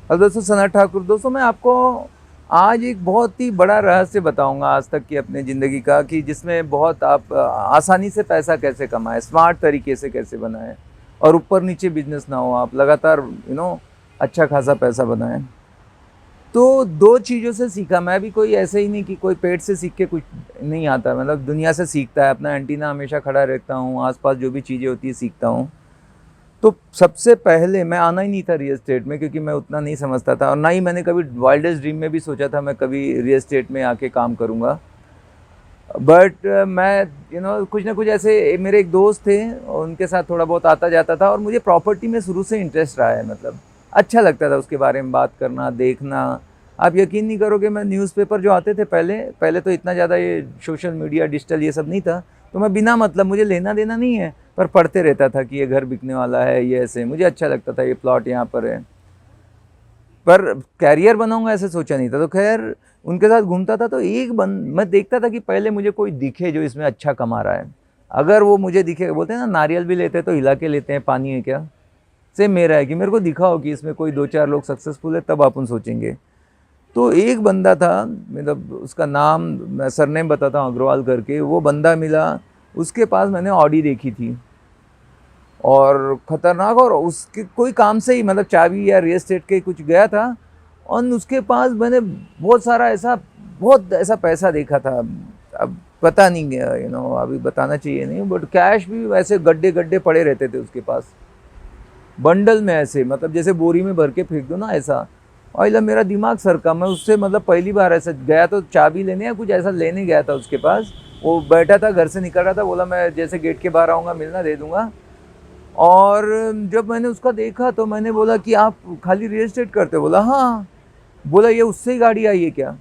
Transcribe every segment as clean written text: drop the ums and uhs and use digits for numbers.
और दोस्तों सना ठाकुर। दोस्तों मैं आपको आज एक बहुत ही बड़ा रहस्य बताऊंगा आज तक की अपने ज़िंदगी का, कि जिसमें बहुत आप आसानी से पैसा कैसे कमाएं, स्मार्ट तरीके से कैसे बनाएं और ऊपर नीचे बिजनेस ना हो, आप लगातार अच्छा खासा पैसा बनाएं। तो दो चीज़ों से सीखा मैं भी, कोई ऐसे ही नहीं कि कोई पेट से सीख के कुछ नहीं आता, मतलब दुनिया से सीखता है। अपना एंटीना हमेशा खड़ा रखता हूँ, आसपास जो भी चीज़ें होती है सीखता हूँ। तो सबसे पहले मैं आना ही नहीं था रियल एस्टेट में, क्योंकि मैं उतना नहीं समझता था, और ना ही मैंने कभी वाइल्डेस्ट ड्रीम में भी सोचा था मैं कभी रियल एस्टेट में आके काम करूँगा। बट मैं कुछ ना कुछ ऐसे, मेरे एक दोस्त थे और उनके साथ थोड़ा बहुत आता जाता था, और मुझे प्रॉपर्टी में शुरू से इंटरेस्ट रहा है। मतलब अच्छा लगता था उसके बारे में बात करना, देखना। आप यकीन नहीं करोगे, मैं न्यूज़पेपर जो आते थे पहले पहले तो इतना ज़्यादा ये सोशल मीडिया डिजिटल ये सब नहीं था, तो मैं बिना मतलब, मुझे लेना देना नहीं है, पर पढ़ते रहता था कि ये घर बिकने वाला है, ये ऐसे मुझे अच्छा लगता था, ये प्लॉट यहाँ पर है। पर कैरियर बनाऊंगा ऐसे सोचा नहीं था। तो खैर उनके साथ घूमता था, तो मैं देखता था कि पहले मुझे कोई दिखे जो इसमें अच्छा कमा रहा है। अगर वो मुझे दिखे, बोलते हैं ना नारियल भी लेते हैं तो हिला के लेते हैं, पानी है क्या, सेम मेरा है कि मेरे को दिखा हो कि इसमें कोई दो चार लोग सक्सेसफुल है, तब अपन सोचेंगे। तो एक बंदा था, मतलब उसका नाम मैं सरनेम बताता हूँ, अग्रवाल करके, वो बंदा मिला। उसके पास मैंने ऑडी देखी थी और ख़तरनाक, और उसके कोई काम से ही मतलब चाबी या रियल एस्टेट के कुछ गया था, और उसके पास मैंने बहुत ऐसा पैसा देखा था। अब पता नहीं अभी बताना चाहिए नहीं, बट कैश भी वैसे गड्ढे गड्ढे पड़े रहते थे उसके पास, बंडल में ऐसे, मतलब जैसे बोरी में भर के फेंक दो ना ऐसा। और इधर मेरा दिमाग सरका, मैं उससे मतलब पहली बार ऐसा गया, तो चाबी लेने या कुछ ऐसा लेने गया था उसके पास। वो बैठा था, घर से निकल रहा था, बोला मैं जैसे गेट के बाहर आऊँगा मिलना, दे दूँगा। और जब मैंने उसका देखा तो मैंने बोला कि आप खाली रियल एस्टेट करते हो? बोला हाँ। बोला ये उससे ही गाड़ी आई है क्या?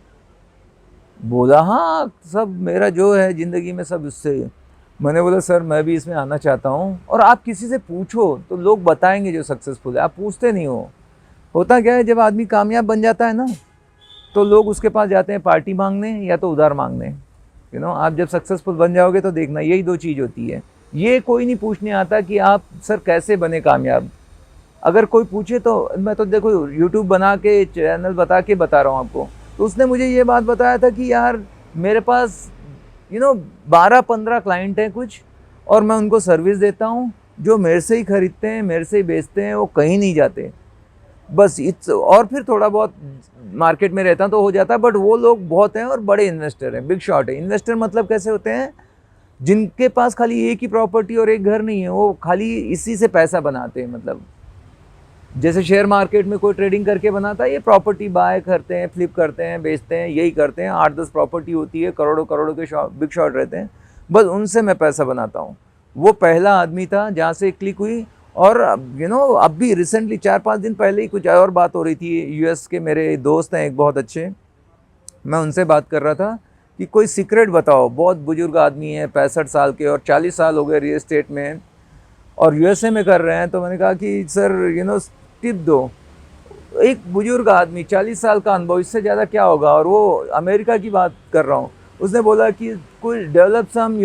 बोला हाँ, सब मेरा जो है ज़िंदगी में सब उससे ही है। मैंने बोला सर मैं भी इसमें आना चाहता हूँ। और आप किसी से पूछो तो लोग बताएंगे जो सक्सेसफुल है, आप पूछते नहीं हो। होता क्या है, जब आदमी कामयाब बन जाता है ना, तो लोग उसके पास जाते हैं पार्टी मांगने या तो उधार मांगने। आप जब सक्सेसफुल बन जाओगे तो देखना यही दो चीज़ होती है। ये कोई नहीं पूछने आता कि आप सर कैसे बने कामयाब। अगर कोई पूछे तो मैं तो देखो यूट्यूब बना के चैनल बता के बता रहा हूँ आपको। तो उसने मुझे ये बात बताया था कि यार मेरे पास 12-15 क्लाइंट हैं कुछ, और मैं उनको सर्विस देता हूँ, जो मेरे से ही खरीदते हैं, मेरे से ही बेचते हैं, वो कहीं नहीं जाते। बस और फिर थोड़ा बहुत मार्केट में रहता तो हो जाता, बट वो लोग बहुत हैं और बड़े इन्वेस्टर हैं, बिग शॉट है। इन्वेस्टर मतलब कैसे होते हैं, जिनके पास खाली एक ही प्रॉपर्टी और एक घर नहीं है, वो खाली इसी से पैसा बनाते हैं। मतलब जैसे शेयर मार्केट में कोई ट्रेडिंग करके बनाता है, ये प्रॉपर्टी बाय करते हैं, फ्लिप करते हैं, बेचते हैं, यही करते हैं। 8-10 प्रॉपर्टी होती है, करोड़ों करोड़ों के बिग शॉट रहते हैं, बस उनसे मैं पैसा बनाता हूँ। वो पहला आदमी था जहाँ से क्लिक हुई। और अब भी रिसेंटली 4-5 दिन पहले ही कुछ और बात हो रही थी। यूएस के मेरे दोस्त हैं एक बहुत अच्छे, मैं उनसे बात कर रहा था कि कोई सीक्रेट बताओ। बहुत बुजुर्ग आदमी है, 65 साल के, और 40 साल हो गए रियल एस्टेट में, और यूएसए में कर रहे हैं। तो मैंने कहा कि सर टिप दो। एक बुजुर्ग आदमी, 40 साल का अनुभव, इससे ज़्यादा क्या होगा, और वो अमेरिका की बात कर रहा हूँ। उसने बोला कि कुछ डेवलप सम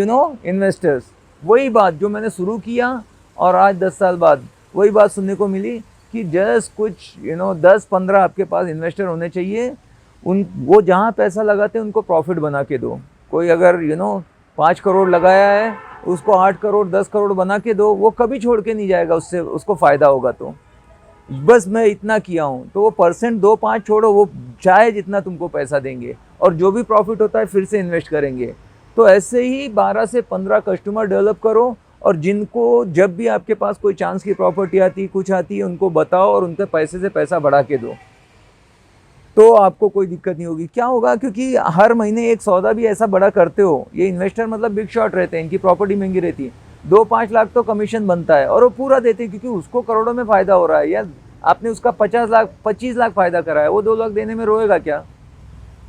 इन्वेस्टर्स। वही बात जो मैंने शुरू किया, और आज 10 साल बाद वही बात सुनने को मिली कि जस्ट कुछ 10-15 आपके पास इन्वेस्टर होने चाहिए। वो जहाँ पैसा लगाते हैं उनको प्रॉफिट बना के दो। कोई अगर 5 करोड़ लगाया है, उसको 8 करोड़ 10 करोड़ बना के दो, वो कभी छोड़ के नहीं जाएगा, उससे उसको फ़ायदा होगा। तो बस मैं इतना किया हूँ। तो वो परसेंट 2-5 छोड़ो, वो चाहे जितना तुमको पैसा देंगे, और जो भी प्रॉफिट होता है फिर से इन्वेस्ट करेंगे। तो ऐसे ही 12 से 15 कस्टमर डेवलप करो, और जिनको जब भी आपके पास कोई चांस की प्रॉपर्टी आती, कुछ आती है, उनको बताओ और उनके पैसे से पैसा बढ़ा के दो, तो आपको कोई दिक्कत नहीं होगी। क्या होगा, क्योंकि हर महीने एक सौदा भी ऐसा बड़ा करते हो। ये इन्वेस्टर मतलब बिग शॉट रहते हैं, इनकी प्रॉपर्टी महंगी रहती है, 2-5 लाख तो कमीशन बनता है, और वो पूरा देते हैं क्योंकि उसको करोड़ों में फ़ायदा हो रहा है। यार आपने उसका 50 लाख 25 लाख फ़ायदा करा है, वो 2 लाख देने में रोएगा क्या?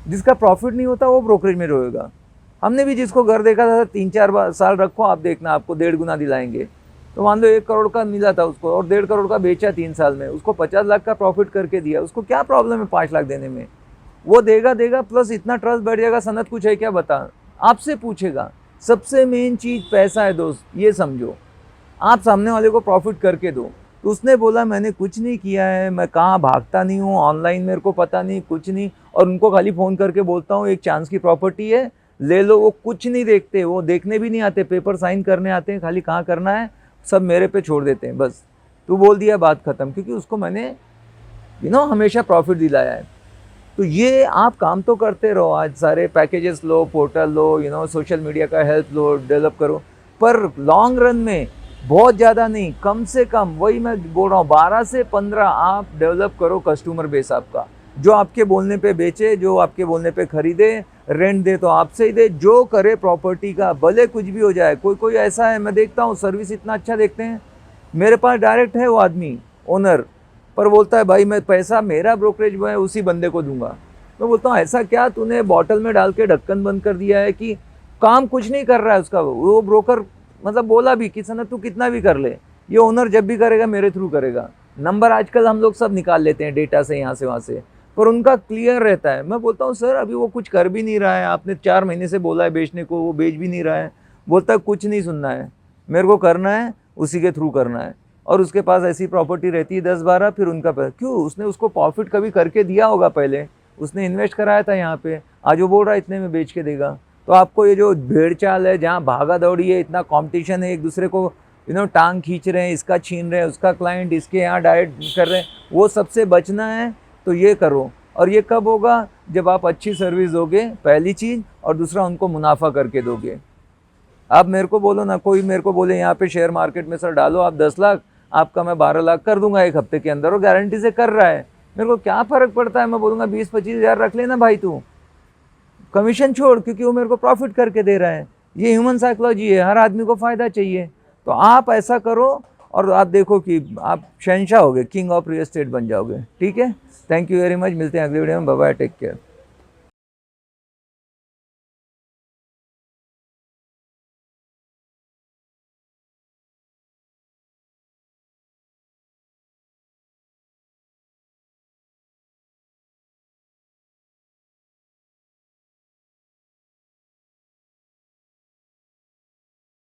जिसका प्रॉफिट नहीं होता वो ब्रोकरेज में रोएगा। हमने भी जिसको घर देखा था, 3-4 साल रखो आप, देखना आपको 1.5 गुना दिलाएंगे। तो मान लो 1 करोड़ का मिला था उसको, और 1.5 करोड़ का बेचा 3 साल में, उसको 50 लाख का प्रॉफिट करके दिया। उसको क्या प्रॉब्लम है 5 लाख देने में? वो देगा, प्लस इतना ट्रस्ट बैठ जाएगा, सनत कुछ है क्या बता, आपसे पूछेगा। सबसे मेन चीज़ पैसा है दोस्त, ये समझो। आप सामने वाले को प्रॉफिट करके दो। तो उसने बोला मैंने कुछ नहीं किया है, मैं कहाँ भागता नहीं हूँ, ऑनलाइन मेरे को पता नहीं कुछ नहीं, और उनको खाली फ़ोन करके बोलता हूँ एक चांस की प्रॉपर्टी है ले लो, वो कुछ नहीं देखते, वो देखने भी नहीं आते, पेपर साइन करने आते हैं, खाली कहाँ करना है सब मेरे पे छोड़ देते हैं बस। तू बोल दिया बात ख़त्म, क्योंकि उसको मैंने हमेशा प्रॉफिट दिलाया है। तो ये आप काम तो करते रहो, आज सारे पैकेजेस लो, पोर्टल लो, सोशल मीडिया का हेल्प लो, डेवलप करो, पर लॉन्ग रन में बहुत ज़्यादा नहीं, कम से कम वही मैं बोल रहा हूँ 12 से 15 आप डेवलप करो कस्टमर बेस आपका, जो आपके बोलने पे बेचे, जो आपके बोलने पे खरीदे, रेंट दे तो आपसे ही दे, जो करे प्रॉपर्टी का, भले कुछ भी हो जाए। कोई कोई ऐसा है, मैं देखता हूँ सर्विस इतना अच्छा देखते हैं, मेरे पास डायरेक्ट है वो आदमी ओनर, पर बोलता है भाई मैं पैसा मेरा ब्रोकरेज वो है उसी बंदे को दूंगा। मैं बोलता हूँ ऐसा क्या तूने बॉटल में डाल के ढक्कन बंद कर दिया है कि काम कुछ नहीं कर रहा है उसका वो ब्रोकर, मतलब बोला भी कि सनत तू कितना भी कर ले, ये ओनर जब भी करेगा मेरे थ्रू करेगा। नंबर आजकल हम लोग सब निकाल लेते हैं डेटा से, यहाँ से वहाँ से, पर उनका क्लियर रहता है। मैं बोलता हूँ सर अभी वो कुछ कर भी नहीं रहा है, आपने 4 महीने से बोला है बेचने को, वो बेच भी नहीं रहा है। बोलता है कुछ नहीं सुनना है, मेरे को करना है उसी के थ्रू करना है, और उसके पास ऐसी प्रॉपर्टी रहती है 10-12, फिर उनका क्यों, उसने उसको प्रॉफिट कभी करके दिया होगा, पहले उसने इन्वेस्ट कराया था यहाँ पे, आज वो बोल रहा है इतने में बेच के देगा। तो आपको ये जो भेड़ चाल है, जहाँ भागा दौड़ी है, इतना कंपटीशन है, एक दूसरे को टांग खींच रहे हैं, इसका छीन रहे हैं, उसका क्लाइंट इसके यहाँ डायरेक्ट कर रहे हैं, वो सबसे बचना है तो ये करो। और ये कब होगा, जब आप अच्छी सर्विस दोगे पहली चीज़, और दूसरा उनको मुनाफा करके दोगे। आप मेरे को बोलो ना, कोई मेरे को बोले यहाँ पे शेयर मार्केट में सर डालो आप 10 लाख, आपका मैं 12 लाख कर दूंगा 1 हफ्ते के अंदर, और गारंटी से कर रहा है, मेरे को क्या फ़र्क पड़ता है। मैं बोलूँगा 20-25 हज़ार रख लेना भाई तू, कमीशन छोड़, क्योंकि वो मेरे को प्रॉफिट करके दे रहा है। ये ह्यूमन साइकोलॉजी है, हर आदमी को फ़ायदा चाहिए। तो आप ऐसा करो और आप देखो कि आप शहंशाह होगे, किंग ऑफ रियल एस्टेट बन जाओगे। ठीक है, थैंक यू वेरी मच, मिलते हैं अगले वीडियो में, बाय बाय, टेक केयर।